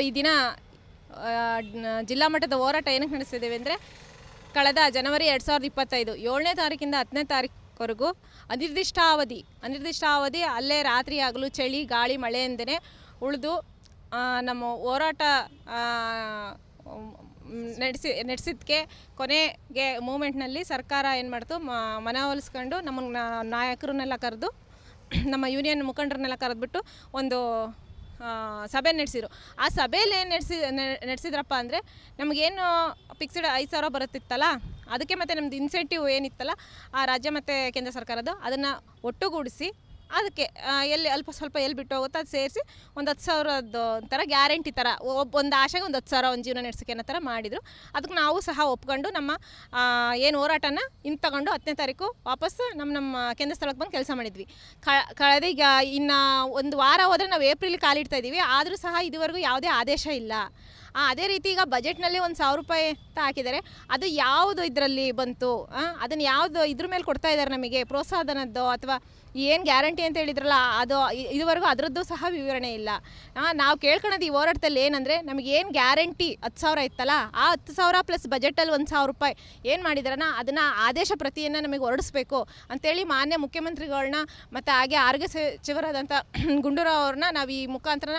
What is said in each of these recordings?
ಈ ದಿನ ಜಿಲ್ಲಾ ಮಟ್ಟದ ಹೋರಾಟ ಏನಕ್ಕೆ ನಡೆಸ್ತಿದ್ದೇವೆ ಅಂದರೆ, ಕಳೆದ ಜನವರಿ 2025 7ನೇ ತಾರೀಕಿಂದ 10ನೇ ತಾರೀಕುವರೆಗೂ ಅನಿರ್ದಿಷ್ಟಾವಧಿ ಅಲ್ಲೇ ರಾತ್ರಿ ಹಗಲು ಚಳಿ ಗಾಳಿ ಮಳೆಯಿಂದನೇ ಉಳಿದು ನಮ್ಮ ಹೋರಾಟ ನಡೆಸಿದ್ದಕ್ಕೆ ಕೊನೆಗೆ ಮೂಮೆಂಟ್ನಲ್ಲಿ ಸರ್ಕಾರ ಏನು ಮಾಡ್ತು, ಮನವೊಲಿಸ್ಕೊಂಡು ನಮ್ಮ ನಾಯಕರನ್ನೆಲ್ಲ ಕರೆದು ನಮ್ಮ ಯೂನಿಯನ್ ಮುಖಂಡರನ್ನೆಲ್ಲ ಕರೆದ್ಬಿಟ್ಟು ಒಂದು ಸಭೆ ನಡೆಸಿದ್ರು. ಆ ಸಭೆಯಲ್ಲಿ ಏನು ನಡೆಸಿದ್ರಪ್ಪ ಅಂದರೆ, ನಮಗೇನು ಫಿಕ್ಸ್ಡ್ 5,000 ಬರುತ್ತಿತ್ತಲ್ಲ, ಅದಕ್ಕೆ ಮತ್ತು ನಮ್ಮದು ಇನ್ಸೆಂಟಿವ್ ಏನಿತ್ತಲ್ಲ ಆ ರಾಜ್ಯ ಮತ್ತು ಕೇಂದ್ರ ಸರ್ಕಾರದ್ದು, ಅದನ್ನು ಒಟ್ಟುಗೂಡಿಸಿ ಅದಕ್ಕೆ ಎಲ್ಲಿ ಅಲ್ಪ ಸ್ವಲ್ಪ ಎಲ್ಲಿ ಬಿಟ್ಟು ಹೋಗುತ್ತೋ ಅದು ಸೇರಿಸಿ ಒಂದು 10,000 ಥರ ಗ್ಯಾರಂಟಿ ಥರ ಒಂದು ಆಶೆಗೆ ಒಂದು 10,000 ಒಂದು ಜೀವನ ನಡೆಸೋಕೆ ಅನ್ನೋ ಥರ ಮಾಡಿದರು. ಅದಕ್ಕೆ ನಾವು ಸಹ ಒಪ್ಕೊಂಡು ನಮ್ಮ ಏನು ಹೋರಾಟನ ತಗೊಂಡು 10ನೇ ತಾರೀಕು ವಾಪಸ್ ನಮ್ಮ ಕೇಂದ್ರ ಸ್ಥಳಕ್ಕೆ ಬಂದು ಕೆಲಸ ಮಾಡಿದ್ವಿ. ಕಳೆದ ಈಗ ಇನ್ನು ಒಂದು ವಾರ ಹೋದರೆ ನಾವು ಏಪ್ರಿಲ್ ಕಾಲಿಡ್ತಾ ಇದ್ದೀವಿ. ಆದರೂ ಸಹ ಇದುವರೆಗೂ ಯಾವುದೇ ಆದೇಶ ಇಲ್ಲ. ಅದೇ ರೀತಿ ಈಗ ಬಜೆಟ್ನಲ್ಲಿ ಒಂದು 1,000 ರೂಪಾಯಿ ಅಂತ ಹಾಕಿದ್ದಾರೆ. ಅದು ಯಾವುದು ಇದರಲ್ಲಿ ಬಂತು, ಅದನ್ನು ಯಾವುದು ಇದ್ರ ಮೇಲೆ ಕೊಡ್ತಾ ಇದ್ದಾರೆ ನಮಗೆ, ಪ್ರೋತ್ಸಾಹಧನದ್ದು ಅಥವಾ ಏನು ಗ್ಯಾರಂಟಿ ಅಂತ ಹೇಳಿದ್ರಲ್ಲ, ಅದು ಇದುವರೆಗೂ ಅದರದ್ದು ಸಹ ವಿವರಣೆ ಇಲ್ಲ. ನಾವು ಕೇಳ್ಕೊಳ್ಳೋದು ಈ ಹೋರಾಟದಲ್ಲಿ ಏನಂದರೆ, ನಮಗೆ ಏನು ಗ್ಯಾರಂಟಿ 10,000 ಇತ್ತಲ್ಲ, ಆ 10,000 ಪ್ಲಸ್ ಬಜೆಟಲ್ಲಿ 1,000 ರೂಪಾಯಿ ಏನು ಮಾಡಿದ್ರನ ಅದನ್ನು ಆದೇಶ ಪ್ರತಿಯನ್ನು ನಮಗೆ ಹೊರಡಿಸ್ಬೇಕು ಅಂತೇಳಿ ಮಾನ್ಯ ಮುಖ್ಯಮಂತ್ರಿಗಳನ್ನ ಮತ್ತು ಹಾಗೆ ಆರೋಗ್ಯ ಸಚಿವರಾದಂಥ ಗುಂಡೂರಾವ್ ಅವ್ರನ್ನ ನಾವು ಈ ಮುಖಾಂತರ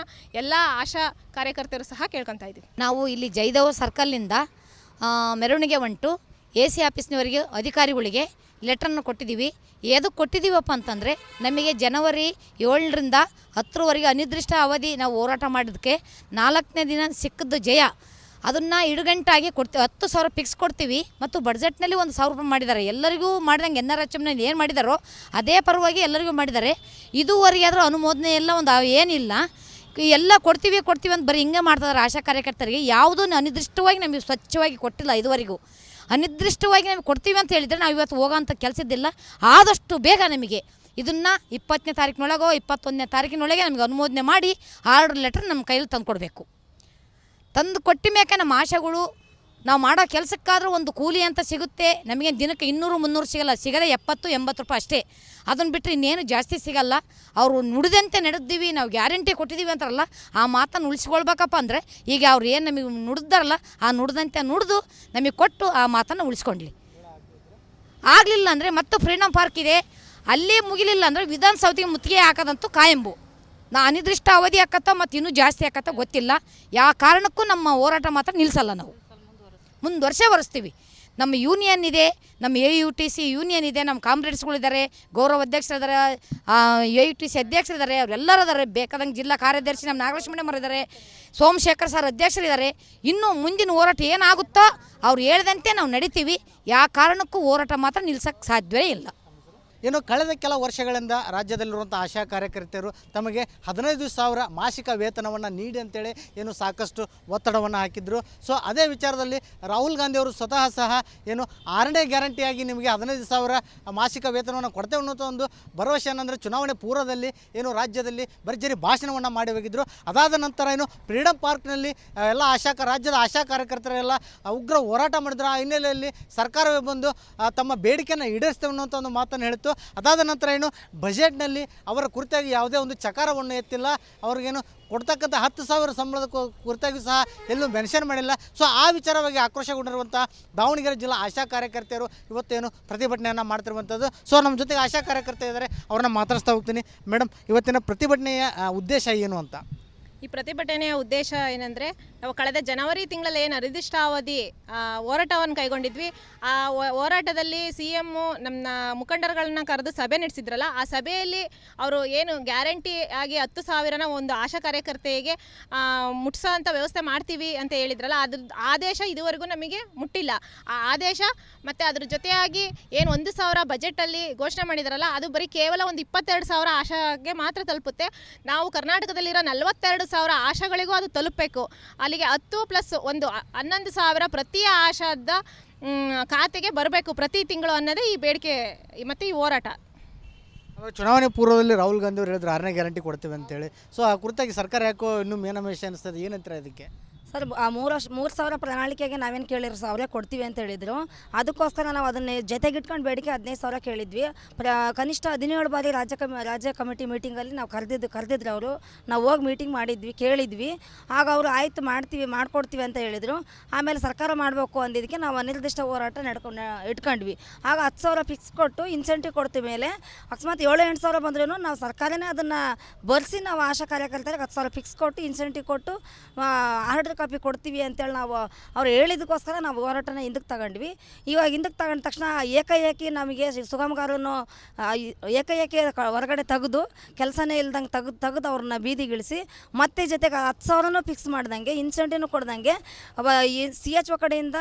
ಎಲ್ಲ ಆಶಾ ಕಾರ್ಯಕರ್ತರು ಸಹ ಕೇಳ್ಕೊತಾ ಇದ್ದೀವಿ. ನಾವು ಇಲ್ಲಿ ಜಯದೇವ ಸರ್ಕಲ್ನಿಂದ ಮೆರವಣಿಗೆ ಹೊಂಟು AC ಆಫೀಸ್ನವರಿಗೆ ಅಧಿಕಾರಿಗಳಿಗೆ ಲೆಟ್ರನ್ನು ಕೊಟ್ಟಿದ್ದೀವಿ. ಎದಕ್ಕೆ ಕೊಟ್ಟಿದ್ದೀವಪ್ಪ ಅಂತಂದರೆ, ನಮಗೆ ಜನವರಿ 7ರಿಂದ 10ರವರೆಗೆ ಅನಿರ್ದಿಷ್ಟ ಅವಧಿ ನಾವು ಹೋರಾಟ ಮಾಡಿದ್ದಕ್ಕೆ 4ನೇ ದಿನ ಸಿಕ್ಕಿದ್ದು ಜಯ. ಅದನ್ನು ಇಡುಗಂಟಾಗಿ ಕೊಡ್ತೀವಿ. 10,000 ಫಿಕ್ಸ್ ಕೊಡ್ತೀವಿ ಮತ್ತು ಬಡ್ಜೆಟ್ನಲ್ಲಿ 1,000 ರೂಪಾಯಿ ಮಾಡಿದ್ದಾರೆ. ಎಲ್ಲರಿಗೂ ಮಾಡಿದಂಗೆ NRHMನಲ್ಲಿ ಏನು ಮಾಡಿದಾರೋ ಅದೇ ಪರವಾಗಿ ಎಲ್ಲರಿಗೂ ಮಾಡಿದ್ದಾರೆ. ಇದುವರೆಗೆ ಆದರೂ ಅನುಮೋದನೆ ಎಲ್ಲ ಒಂದು ಏನಿಲ್ಲ. ಎಲ್ಲ ಕೊಡ್ತೀವಿ ಅಂತ ಬರೀ ಹಿಂಗೆ ಮಾಡ್ತಿದ್ದಾರೆ ಆಶಾ ಕಾರ್ಯಕರ್ತರಿಗೆ. ಯಾವುದೂ ಅನಿರ್ದಿಷ್ಟವಾಗಿ ನಮಗೆ ಸ್ವಚ್ಛವಾಗಿ ಕೊಟ್ಟಿಲ್ಲ ಇದುವರೆಗೂ. ಅನಿರ್ದಿಷ್ಟವಾಗಿ ನಮಗೆ ಕೊಡ್ತೀವಿ ಅಂತ ಹೇಳಿದರೆ ನಾವು ಇವತ್ತು ಹೋಗೋಂಥ ಕೆಲಸ ಇದ್ದಿಲ್ಲ. ಆದಷ್ಟು ಬೇಗ ನಮಗೆ ಇದನ್ನು 20ನೇ ತಾರೀಕಿನೊಳಗೋ 21ನೇ ತಾರೀಕಿನೊಳಗೆ ನಮಗೆ ಅನುಮೋದನೆ ಮಾಡಿ ಆರ್ಡರ್ ಲೆಟರ್ ನಮ್ಮ ಕೈಯಲ್ಲಿ ತಂದು ಕೊಡಬೇಕು. ತಂದು ಕೊಟ್ಟ ಮೇಲೆ ನಮ್ಮ ಆಶೆಗಳು ನಾವು ಮಾಡೋ ಕೆಲಸಕ್ಕಾದರೂ ಒಂದು ಕೂಲಿ ಅಂತ ಸಿಗುತ್ತೆ. ನಮಗೆ ದಿನಕ್ಕೆ 200-300 ಸಿಗಲ್ಲ, ಸಿಗದೆ 70-80 ರೂಪಾಯಿ ಅಷ್ಟೇ. ಅದನ್ನು ಬಿಟ್ಟರೆ ಇನ್ನೇನು ಜಾಸ್ತಿ ಸಿಗಲ್ಲ. ಅವರು ನುಡಿದಂತೆ ನಡೆದ್ದೀವಿ, ನಾವು ಗ್ಯಾರಂಟಿ ಕೊಟ್ಟಿದ್ದೀವಿ ಅಂತಾರಲ್ಲ, ಆ ಮಾತನ್ನು ಉಳಿಸ್ಕೊಳ್ಬೇಕಪ್ಪ ಅಂದರೆ ಈಗ ಅವ್ರು ಏನು ನಮಗೆ ನುಡಿದಾರಲ್ಲ, ಆ ನುಡಿದಂತೆ ನುಡಿದು ನಮಗೆ ಕೊಟ್ಟು ಆ ಮಾತನ್ನು ಉಳಿಸ್ಕೊಂಡ್ಲಿ. ಆಗಲಿಲ್ಲ ಅಂದರೆ ಮತ್ತು ಫ್ರೀಡಮ್ ಪಾರ್ಕ್ ಇದೆ, ಅಲ್ಲಿ ಮುಗಿಲಿಲ್ಲ ಅಂದರೆ ವಿಧಾನಸೌಧೆಗೆ ಮುತ್ತಿಗೆ ಹಾಕೋದಂತೂ ಕಾಯಂಬು. ಅನಿರ್ದಿಷ್ಟ ಅವಧಿ ಹಾಕತ್ತ ಮತ್ತು ಇನ್ನೂ ಜಾಸ್ತಿ ಹಾಕತ್ತ ಗೊತ್ತಿಲ್ಲ. ಯಾವ ಕಾರಣಕ್ಕೂ ನಮ್ಮ ಹೋರಾಟ ಮಾತ್ರ ನಿಲ್ಲಿಸಲ್ಲ. ನಾವು ಮುಂದುವರ್ಸ್ತೀವಿ. ನಮ್ಮ ಯೂನಿಯನ್ ಇದೆ, ನಮ್ಮ AUTC ಯೂನಿಯನ್ ಇದೆ, ನಮ್ಮ ಕಾಮ್ರೇಡ್ಸ್ಗಳಿದ್ದಾರೆ, ಗೌರವ ಅಧ್ಯಕ್ಷರಿದ್ದಾರೆ, AUTC ಅಧ್ಯಕ್ಷರಿದ್ದಾರೆ, ಅವರೆಲ್ಲರೂ ಇದ್ದಾರೆ. ಬೇಕಾದಂಗೆ ಜಿಲ್ಲಾ ಕಾರ್ಯದರ್ಶಿ ನಮ್ಮ ನಾಗಲಕ್ಷ್ಮಿ ಮೇಡಮ್ ಇದ್ದಾರೆ, ಸೋಮಶೇಖರ್ ಸರ್ ಅಧ್ಯಕ್ಷರಿದ್ದಾರೆ. ಇನ್ನೂ ಮುಂದಿನ ಹೋರಾಟ ಏನಾಗುತ್ತೋ ಅವ್ರು ಹೇಳ್ದಂತೆ ನಾವು ನಡಿತೀವಿ. ಯಾವ ಕಾರಣಕ್ಕೂ ಹೋರಾಟ ಮಾತ್ರ ನಿಲ್ಸೋಕ್ಕೆ ಸಾಧ್ಯವೇ ಇಲ್ಲ. ಏನು ಕಳೆದ ಕೆಲ ವರ್ಷಗಳಿಂದ ರಾಜ್ಯದಲ್ಲಿರುವಂಥ ಆಶಾ ಕಾರ್ಯಕರ್ತರು ತಮಗೆ 15,000 ಮಾಸಿಕ ವೇತನವನ್ನು ನೀಡಿ ಅಂತೇಳಿ ಏನು ಸಾಕಷ್ಟು ಒತ್ತಡವನ್ನು ಹಾಕಿದ್ರು. ಸೊ ಅದೇ ವಿಚಾರದಲ್ಲಿ ರಾಹುಲ್ ಗಾಂಧಿಯವರು ಸ್ವತಃ ಸಹ ಏನು 6ನೇ ಗ್ಯಾರಂಟಿಯಾಗಿ ನಿಮಗೆ 15,000 ಮಾಸಿಕ ವೇತನವನ್ನು ಕೊಡ್ತೇವೆ ಅನ್ನೋಂಥ ಒಂದು ಭರವಸೆ ಏನಂದರೆ ಚುನಾವಣೆ ಪೂರ್ವದಲ್ಲಿ ಏನು ರಾಜ್ಯದಲ್ಲಿ ಭರ್ಜರಿ ಭಾಷಣವನ್ನು ಮಾಡಿ ಹೋಗಿದ್ದರು. ಅದಾದ ನಂತರ ಏನು ಫ್ರೀಡಮ್ ಪಾರ್ಕ್ನಲ್ಲಿ ಎಲ್ಲ ರಾಜ್ಯದ ಆಶಾ ಕಾರ್ಯಕರ್ತರೆಲ್ಲ ಉಗ್ರ ಹೋರಾಟ ಮಾಡಿದ್ರು. ಆ ಹಿನ್ನೆಲೆಯಲ್ಲಿ ಸರ್ಕಾರವೇ ಬಂದು ತಮ್ಮ ಬೇಡಿಕೆಯನ್ನು ಈಡೇರಿಸ್ತೇವೆ ಅನ್ನೋಂಥ ಒಂದು ಮಾತನ್ನು ಹೇಳಿತು. ಅದಾದ ನಂತರ ಏನು ಬಜೆಟ್ನಲ್ಲಿ ಅವರ ಕುರಿತಾಗಿ ಯಾವುದೇ ಒಂದು ಚಕಾರವನ್ನು ಎತ್ತಿಲ್ಲ. ಅವ್ರಿಗೇನು ಕೊಡ್ತಕ್ಕಂಥ 10,000 ಸಂಬಳದ ಕುರಿತಾಗಿ ಸಹ ಎಲ್ಲೂ ಮೆನ್ಷನ್ ಮಾಡಿಲ್ಲ. ಸೊ ಆ ವಿಚಾರವಾಗಿ ಆಕ್ರೋಶಗೊಂಡಿರುವಂಥ ದಾವಣಗೆರೆ ಜಿಲ್ಲಾ ಆಶಾ ಕಾರ್ಯಕರ್ತರು ಇವತ್ತೇನು ಪ್ರತಿಭಟನೆಯನ್ನು ಮಾಡ್ತಿರುವಂಥದ್ದು. ಸೊ ನಮ್ಮ ಜೊತೆಗೆ ಆಶಾ ಕಾರ್ಯಕರ್ತ ಇದ್ದಾರೆ, ಅವ್ರನ್ನ ಮಾತಾಡಿಸ್ತಾ ಹೋಗ್ತೀನಿ. ಮೇಡಮ್, ಇವತ್ತಿನ ಪ್ರತಿಭಟನೆಯ ಉದ್ದೇಶ ಏನು ಅಂತ? ಈ ಪ್ರತಿಭಟನೆಯ ಉದ್ದೇಶ ಏನಂದರೆ, ನಾವು ಕಳೆದ ಜನವರಿ ತಿಂಗಳಲ್ಲಿ ಏನು ಅನಿರ್ದಿಷ್ಟಾವಧಿ ಹೋರಾಟವನ್ನು ಕೈಗೊಂಡಿದ್ವಿ. ಆ ಹೋರಾಟದಲ್ಲಿ CM ನಮ್ಮ ಮುಖಂಡರುಗಳನ್ನ ಕರೆದು ಸಭೆ ನಡೆಸಿದ್ರಲ್ಲ, ಆ ಸಭೆಯಲ್ಲಿ ಅವರು ಏನು ಗ್ಯಾರಂಟಿ ಆಗಿ 10,000ನ ಒಂದು ಆಶಾ ಕಾರ್ಯಕರ್ತೆಗೆ ಮುಟ್ಸೋ ಅಂಥ ವ್ಯವಸ್ಥೆ ಮಾಡ್ತೀವಿ ಅಂತ ಹೇಳಿದ್ರಲ್ಲ, ಅದ್ರ ಆದೇಶ ಇದುವರೆಗೂ ನಮಗೆ ಮುಟ್ಟಿಲ್ಲ. ಆ ಆದೇಶ ಮತ್ತು ಅದ್ರ ಜೊತೆಯಾಗಿ ಏನು 1,000 ಬಜೆಟಲ್ಲಿ ಘೋಷಣೆ ಮಾಡಿದಾರಲ್ಲ, ಅದು ಬರೀ ಕೇವಲ ಒಂದು 22,000 ಆಶಾಗೆ ಮಾತ್ರ ತಲುಪುತ್ತೆ. ನಾವು ಕರ್ನಾಟಕದಲ್ಲಿರೋ 42,000 ಆಶಾಗಳಿಗೂ ಅದು ತಲುಪಬೇಕು. ಅಲ್ಲಿಗೆ 10 ಪ್ಲಸ್ 1 11,000 ಪ್ರತಿ ಆಶಾದ ಖಾತೆಗೆ ಬರಬೇಕು ಪ್ರತಿ ತಿಂಗಳು ಅನ್ನೋದೇ ಈ ಬೇಡಿಕೆ ಮತ್ತು ಈ ಹೋರಾಟ. ಚುನಾವಣೆ ಪೂರ್ವದಲ್ಲಿ ರಾಹುಲ್ ಗಾಂಧಿ ಅವರು ಹೇಳಿದ್ರು 6ನೇ ಗ್ಯಾರಂಟಿ ಕೊಡ್ತೀವಿ ಅಂತೇಳಿ. ಸೊ ಆ ಕುರಿತಾಗಿ ಸರ್ಕಾರ ಯಾಕೋ ಇನ್ನೂ ಮೇನಮೇಷ ಅನಿಸ್ತದೆ, ಏನಂತಾರೆ ಅದಕ್ಕೆ? ಸರ್ 3,000 ಪ್ರಣಾಳಿಕೆಗೆ ನಾವೇನು ಕೇಳಿರೋ 1,000 ಕೊಡ್ತೀವಿ ಅಂತ ಹೇಳಿದರು. ಅದಕ್ಕೋಸ್ಕರ ನಾವು ಅದನ್ನೇ ಜೊತೆಗಿಟ್ಕೊಂಡು ಬೇಡಿಕೆ 15,000 ಕೇಳಿದ್ವಿ. ಕನಿಷ್ಠ 17 ಬಾರಿ ರಾಜ್ಯ ಕಮಿಟಿ ಮೀಟಿಂಗಲ್ಲಿ ನಾವು ಕರೆದಿದ್ರು ಅವರು. ನಾವು ಹೋಗಿ ಮೀಟಿಂಗ್ ಮಾಡಿದ್ವಿ, ಕೇಳಿದ್ವಿ. ಆಗ ಅವರು ಆಯಿತು ಮಾಡಿಕೊಡ್ತೀವಿ ಅಂತ ಹೇಳಿದರು. ಆಮೇಲೆ ಸರ್ಕಾರ ಮಾಡಬೇಕು ಅಂದಿದ್ದಕ್ಕೆ ನಾವು ಅನಿರ್ದಿಷ್ಟ ಹೋರಾಟ ಇಟ್ಕೊಂಡ್ವಿ. ಆಗ 10,000 ಫಿಕ್ಸ್ ಕೊಟ್ಟು ಇನ್ಸೆಂಟಿವ್ ಕೊಡ್ತೀವಿ. ಮೇಲೆ ಅಕಸ್ಮಾತ್ 7-8,000 ಬಂದ್ರೂ ನಾವು ಸರ್ಕಾರನೇ ಅದನ್ನು ಬರೆಸಿ ನಾವು ಆಶಾ ಕಾರ್ಯಕರ್ತರಿಗೆ 10,000 ಫಿಕ್ಸ್ ಕೊಟ್ಟು ಇನ್ಸೆಂಟಿವ್ ಕೊಟ್ಟು ಆರ್ಡರ್ ಕಾಪಿ ಕೊಡ್ತೀವಿ ಅಂತೇಳಿ ನಾವು ಅವ್ರು ಹೇಳಿದಕ್ಕೋಸ್ಕರ ನಾವು ಹೋರಾಟನ ಹಿಂದಕ್ಕೆ ತಗೊಂಡ್ವಿ. ಇವಾಗ ಹಿಂದಕ್ಕೆ ತಗೊಂಡ ತಕ್ಷಣ ಏಕಾಏಕಿ ನಮಗೆ ಸುಗಮಗಾರನ್ನು ಏಕಾಏಕಿ ಹೊರಗಡೆ ತೆಗೆದು ಕೆಲಸನೇ ಇಲ್ದಂಗೆ ತೆಗೆದು ಅವ್ರನ್ನ ಬೀದಿಗಿಳಿಸಿ ಮತ್ತೆ ಜೊತೆಗೆ 10,000 ಫಿಕ್ಸ್ ಮಾಡ್ದಂಗೆ ಇನ್ಸೆಂಟಿವ್ನು ಕೊಡ್ದಂಗೆ CHO ಕಡೆಯಿಂದ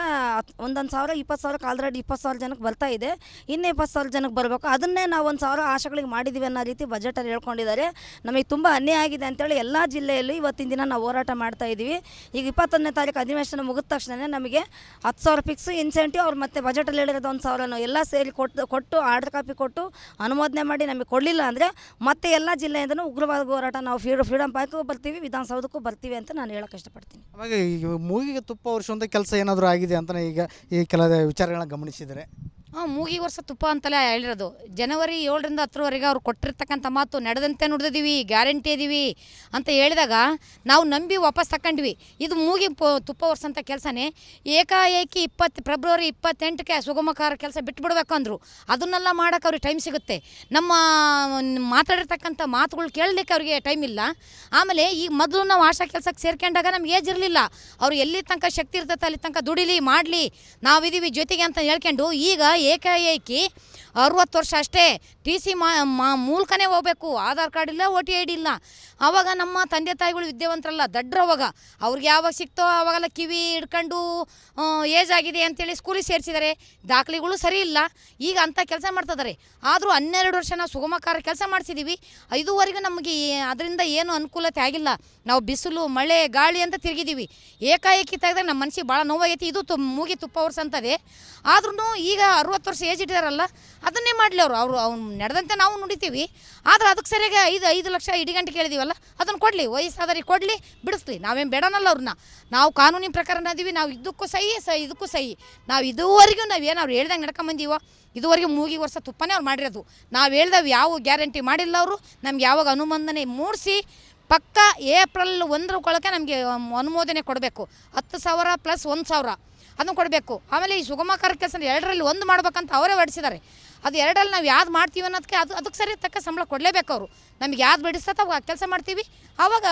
1,000 20,000 ಆಲ್ರೆಡಿ 20,000 ಜನಕ್ಕೆ ಬರ್ತಾ ಇದೆ. ಇನ್ನೂ 20,000 ಜನಕ್ಕೆ ಬರಬೇಕು. ಅದನ್ನೇ ನಾವು 1,000 ಆಶೆಗಳಿಗೆ ಮಾಡಿದ್ದೀವಿ ಅನ್ನೋ ರೀತಿ ಬಜೆಟಲ್ಲಿ ಹೇಳ್ಕೊಂಡಿದ್ದಾರೆ. ನಮಗೆ ತುಂಬ ಅನ್ಯಾಯ ಆಗಿದೆ ಅಂತೇಳಿ ಎಲ್ಲ ಜಿಲ್ಲೆಯಲ್ಲೂ ಇವತ್ತಿನ ದಿನ ನಾವು ಹೋರಾಟ ಮಾಡ್ತಾ ಇದ್ದೀವಿ. ಈಗ 21ನೇ ತಾರೀಕು ಅಧಿವೇಶನ ಮುಗಿದ ತಕ್ಷಣ ನಮಗೆ 10,000 ಫಿಕ್ಸ್ ಇನ್ಸೆಂಟಿವ್ ಅವ್ರು ಮತ್ತೆ ಬಜೆಟಲ್ಲಿ ಹೇಳಿರೋದು 1,000 ಎಲ್ಲ ಸೇರಿ ಕೊಟ್ಟು ಆರ್ಡರ್ ಕಾಪಿ ಕೊಟ್ಟು ಅನುಮೋದನೆ ಮಾಡಿ ನಮಗೆ ಕೊಡಲಿಲ್ಲ ಅಂದರೆ ಮತ್ತೆ ಎಲ್ಲ ಜಿಲ್ಲೆಯಿಂದನೂ ಉಗ್ರವಾದ ಹೋರಾಟ ನಾವು ಫ್ರೀಡಮ್ ಪಾರ್ಕ್ಗೂ ಬರ್ತೀವಿ, ವಿಧಾನಸೌಧಕ್ಕೂ ಬರ್ತೀವಿ ಅಂತ ನಾನು ಹೇಳೋಕ್ಕೆ ಇಷ್ಟಪಡ್ತೀನಿ. ಆಮೇಲೆ ಈಗ ಮೂಗಿಗೆ ತುಪ್ಪ ವರ್ಷವಂಥ ಕೆಲಸ ಏನಾದರೂ ಆಗಿದೆ ಅಂತ ಈಗ ಈ ಕೆಲ ವಿಚಾರಗಳನ್ನ ಗಮನಿಸಿದರೆ ಮೂಗಿಗೆ ವರ್ಷ ತುಪ್ಪ ಅಂತಲೇ ಹೇಳಿರೋದು. ಜನವರಿ 7ರಿಂದ 10ರವರೆಗೆ ಅವ್ರು ಕೊಟ್ಟಿರ್ತಕ್ಕಂಥ ಮಾತು ನಡೆದಂತೆ ನುಡಿದಿದ್ದೀವಿ, ಗ್ಯಾರಂಟಿ ಇದ್ದೀವಿ ಅಂತ ಹೇಳಿದಾಗ ನಾವು ನಂಬಿ ವಾಪಸ್ ತಗೊಂಡ್ವಿ. ಇದು ತುಪ್ಪ ವರ್ಷಂಥ ಕೆಲಸನೇ ಏಕಾಏಕಿ ಫೆಬ್ರವರಿ 28ಕ್ಕೆ ಸುಗಮಕಾರ ಕೆಲಸ ಬಿಟ್ಬಿಡ್ಬೇಕು ಅಂದರು. ಅದನ್ನೆಲ್ಲ ಮಾಡೋಕೆ ಅವ್ರಿಗೆ ಟೈಮ್ ಸಿಗುತ್ತೆ. ನಮ್ಮ ಮಾತಾಡಿರ್ತಕ್ಕಂಥ ಮಾತುಗಳು ಕೇಳಲಿಕ್ಕೆ ಅವ್ರಿಗೆ ಟೈಮ್ ಇಲ್ಲ. ಆಮೇಲೆ ಈಗ ಮೊದಲು ನಾವು ಆಶಾ ಕೆಲಸಕ್ಕೆ ಸೇರ್ಕೊಂಡಾಗ ನಮ್ಗೆ ಏಜ್ ಇರಲಿಲ್ಲ. ಅವ್ರು ಎಲ್ಲಿ ತನಕ ಶಕ್ತಿ ಇರ್ತೈತೆ ಅಲ್ಲಿ ತನಕ ದುಡಿಲಿ ಮಾಡಲಿ ನಾವಿದ್ದೀವಿ ಜೊತೆಗೆ ಅಂತ ಹೇಳ್ಕೊಂಡು ಈಗ ಏಕಾಏಕಿ 60 ವರ್ಷ ಅಷ್ಟೇ TC ಮೂಲಕನೇ ಹೋಗಬೇಕು. ಆಧಾರ್ ಕಾರ್ಡ್ ಇಲ್ಲ, OTID ಇಲ್ಲ. ಆವಾಗ ನಮ್ಮ ತಂದೆ ತಾಯಿಗಳು ವಿದ್ಯಾವಂತರಲ್ಲ, ದಡ್ರು. ಅವಾಗ ಅವ್ರಿಗೆ ಯಾವಾಗ ಸಿಕ್ತೋ ಆವಾಗೆಲ್ಲ ಕಿವಿ ಹಿಡ್ಕೊಂಡು ಏಜ್ ಆಗಿದೆ ಅಂತೇಳಿ ಸ್ಕೂಲಿಗೆ ಸೇರಿಸಿದ್ದಾರೆ. ದಾಖಲೆಗಳು ಸರಿ ಇಲ್ಲ. ಈಗ ಅಂಥ ಕೆಲಸ ಮಾಡ್ತಿದ್ದಾರೆ. ಆದರೂ 12 ವರ್ಷ ನಾವು ಸುಗಮಕಾರ ಕೆಲಸ ಮಾಡಿಸಿದ್ದೀವಿ. ಇದುವರೆಗೂ ನಮಗೆ ಅದರಿಂದ ಏನು ಅನುಕೂಲತೆ ಆಗಿಲ್ಲ. ನಾವು ಬಿಸಿಲು ಮಳೆ ಗಾಳಿ ಅಂತ ತಿರುಗಿದ್ದೀವಿ. ಏಕಾಏಕಿ ತೆಗೆದಾಗ ನಮ್ಮ ಮನಸ್ಸಿಗೆ ಭಾಳ ನೋವಾಗೈತಿ. ಇದು ಮೂಗಿ ತುಪ್ಪ ವರ್ಷ ಅಂತದೆ. ಆದ್ರೂ ಈಗ 60 ವರ್ಷ ಏಜ್ ಇಟ್ಟಿದಾರಲ್ಲ ಅದನ್ನೇ ಮಾಡಲಿ ಅವ್ರು ನಡೆದಂತೆ ನಾವು ನುಡಿತೀವಿ. ಆದರೆ ಅದಕ್ಕೆ ಸರಿಯಾಗಿ 5 ಲಕ್ಷ ಇಡಿಗಂಟೆ ಕೇಳಿದೀವಲ್ಲ ಅದನ್ನು ಕೊಡಲಿ, ವಯಸ್ಸಾದರಿಗೆ ಕೊಡಲಿ, ಬಿಡಿಸ್ಲಿ. ನಾವೇನು ಬೇಡನಲ್ಲ ಅವ್ರನ್ನ. ನಾವು ಕಾನೂನಿನ ಪ್ರಕಾರ ಅದೀವಿ. ನಾವು ಇದಕ್ಕೂ ಸಹಿ ಇದಕ್ಕೂ ಸಹಿ. ನಾವು ಇದುವರೆಗೂ ನಾವೇನು ಅವ್ರು ಹೇಳ್ದಂಗೆ ನಡ್ಕೊಂಬಂದೀವೋ ಇದುವರೆಗೂ ಮೂಗಿ ವರ್ಷ ತುಪ್ಪನೇ ಅವ್ರು ಮಾಡಿರೋದು. ನಾವು ಹೇಳ್ದವು ಯಾವ ಗ್ಯಾರಂಟಿ ಮಾಡಿಲ್ಲ ಅವರು. ನಮ್ಗೆ ಯಾವಾಗ ಅನುಮೋದನೆ ಮೂಡಿಸಿ ಪಕ್ಕ ಏಪ್ರಿಲ್ 1 ನಮಗೆ ಅನುಮೋದನೆ ಕೊಡಬೇಕು. 10,000 ಪ್ಲಸ್ 1,000 ಅದನ್ನು ಕೊಡಬೇಕು. ಆಮೇಲೆ ಈ ಸುಗಮಕಾರ ಕೆಲಸ 2ರಲ್ಲಿ 1 ಮಾಡ್ಬೇಕಂತ ಅವರೇ ಹೊಡಿಸಿದ್ದಾರೆ. ಅದು 2ರಲ್ಲಿ ನಾವು ಯಾವ್ದು ಮಾಡ್ತೀವಿ ಅನ್ನೋದಕ್ಕೆ ಅದಕ್ಕೆ ಸರಿ ತಕ್ಕ ಸಂಬಳ ಕೊಡಲೇಬೇಕು ಅವರು. ನಮಗೆ ಯಾವ್ದು ಬಿಡಿಸ್ತೋ ಆ ಕೆಲಸ ಮಾಡ್ತೀವಿ. ಆವಾಗ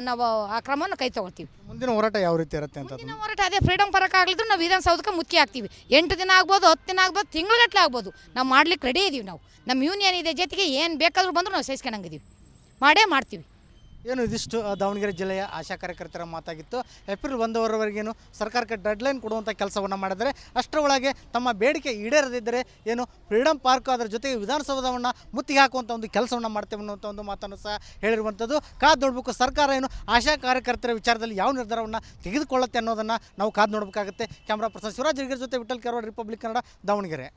ನಾವು ಆ ಕ್ರಮವನ್ನು ಕೈ ತೊಗೊಳ್ತೀವಿ. ಮುಂದಿನ ಹೋರಾಟ ಯಾವ ರೀತಿ ಇರುತ್ತೆ ಅಂತ? ಮುಂದಿನ ಹೋರಾಟ ಅದೇ ಫ್ರೀಡಮ್ ಪಾರ್ಕ್ ಆಗಲಿದ್ರು ನಾವು ವಿಧಾನಸೌಧಕ್ಕೆ ಮುಖ್ಯ ಆಗ್ತೀವಿ. 8 ದಿನ ಆಗ್ಬೋದು, 10 ದಿನ ಆಗ್ಬೋದು, ತಿಂಗಳಗಟ್ಟಲೆ ಆಗ್ಬೋದು. ನಾವು ಮಾಡ್ಲಿಕ್ಕೆ ರೆಡಿ ಇದ್ದೀವಿ. ನಮ್ಮ ಯೂನಿಯನ್ ಇದೆ ಜೊತೆಗೆ ಏನು ಬೇಕಾದರೂ ಬಂದರೂ ನಾವು ಸಹಿಸ್ಕೊಂಡಂಗಿದ್ದೀವಿ, ಮಾಡ್ತೀವಿ. ಏನು ಇದಿಷ್ಟು ದಾವಣಗೆರೆ ಜಿಲ್ಲೆಯ ಆಶಾ ಕಾರ್ಯಕರ್ತರ ಮಾತಾಗಿತ್ತು. ಏಪ್ರಿಲ್ 1ರವರೆಗೇನು ಸರ್ಕಾರಕ್ಕೆ ಡೆಡ್ಲೈನ್ ಕೊಡುವಂಥ ಕೆಲಸವನ್ನು ಮಾಡಿದರೆ ಅಷ್ಟರ ಒಳಗೆ ತಮ್ಮ ಬೇಡಿಕೆ ಈಡೇರದಿದ್ದರೆ ಏನು ಫ್ರೀಡಮ್ ಪಾರ್ಕ್ ಅದರ ಜೊತೆಗೆ ವಿಧಾನಸೌಧವನ್ನು ಮುತ್ತಿಗೆ ಹಾಕುವಂಥ ಒಂದು ಕೆಲಸವನ್ನು ಮಾಡ್ತೇವೆ ಅನ್ನುವಂಥ ಒಂದು ಮಾತನ್ನು ಸಹ ಹೇಳಿರುವಂಥದ್ದು. ಕಾದು ನೋಡಬೇಕು ಸರ್ಕಾರ ಏನು ಆಶಾ ಕಾರ್ಯಕರ್ತರ ವಿಚಾರದಲ್ಲಿ ಯಾವ ನಿರ್ಧಾರವನ್ನು ತೆಗೆದುಕೊಳ್ಳುತ್ತೆ ಅನ್ನೋದನ್ನು ನಾವು ಕಾದು ನೋಡಬೇಕಾಗುತ್ತೆ. ಕ್ಯಾಮ್ರಾ ಪರ್ಸನ್ ಶಿವರಾಜ್ ಜೊತೆ ವಿಠಲ್ ಕೆರವಾಡ್, ರಿಪಬ್ಲಿಕ್ ಕನ್ನಡ, ದಾವಣಗೆರೆ.